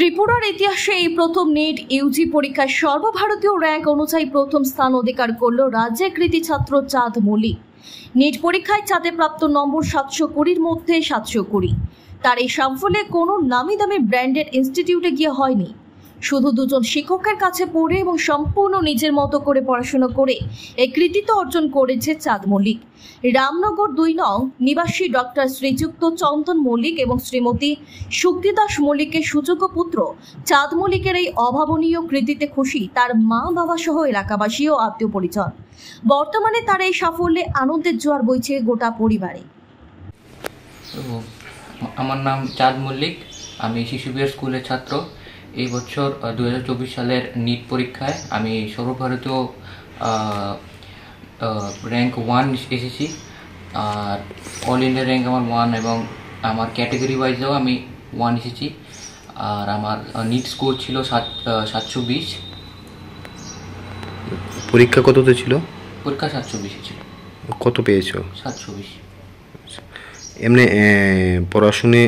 ত্রিপুরার ইতিহাসে এই প্রথম নেট ইউজি পরীক্ষায় সর্বভারতীয় র্যাঙ্ক অনুযায়ী প্রথম স্থান অধিকার করল রাজ্যের কৃতি ছাত্র চাঁদ মল্লিক। নেট পরীক্ষায় চাঁদে প্রাপ্ত নম্বর 720-র মধ্যে 720। তার এই সাফল্যে কোনো নামি দামি ব্র্যান্ডেড ইনস্টিটিউটে গিয়ে হয়নি, শুধু দুজন শিক্ষকের কাছে পড়ে এবং সম্পূর্ণ নিজের মতো করে পড়াশোনা করে এই কৃতিত্ব অর্জন করেছে চাঁদ মল্লিক। রামনগর 2 নং নিবাসী ডক্টর শ্রীযুক্ত চন্দন মল্লিক এবং শ্রীমতী শুক্তিদাস মল্লিকের সুযোগ্য পুত্র চাঁদ মল্লিকের এই অভাবনীয় কৃতিতে খুশি তার মা বাবা সহ এলাকাবাসী ও আত্মীয় পরিজন। বর্তমানে তার এই সাফল্যে আনন্দের জোয়ার বইছে গোটা পরিবারে। আমার নাম চাঁদ মল্লিক, আমি শিশু বিহার স্কুলের ছাত্র। এই বছর 2024 সালের নিট পরীক্ষায় আমি সর্বভারতীয় র্যাঙ্ক 1 এসেছি। আর অল ইন্ডিয়া র্যাঙ্ক আমার 1 এবং আমার ক্যাটাগরি ওয়াইজেও আমি 1 এসেছি। আর আমার নিট স্কোর ছিল 720। পরীক্ষা কততে ছিল? পরীক্ষা 720 ছিল। কত পেয়েছো? 720। এমনি পড়াশুনে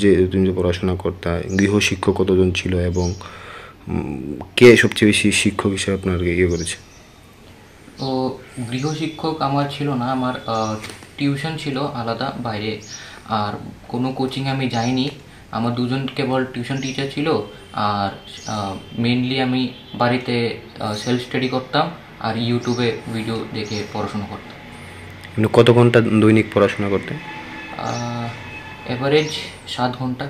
যে তুমি যে পড়াশোনা করতে, গৃহশিক্ষক কতজন ছিল এবং কে সবচেয়ে বেশি শিক্ষক হিসেবে আপনার ইয়ে করেছে? ও গৃহশিক্ষক আমার ছিল না, আমার টিউশন ছিল আলাদা বাইরে। আর কোনো কোচিং আমি যাইনি, আমার দুজন কেবল টিউশন টিচার ছিল। আর মেনলি আমি বাড়িতে সেলফ স্টাডি করতাম আর ইউটিউবে ভিডিও দেখে পড়াশোনা করতাম। কত ঘন্টা দৈনিক পড়াশোনা করতে? এভারেজ 7 ঘন্টা।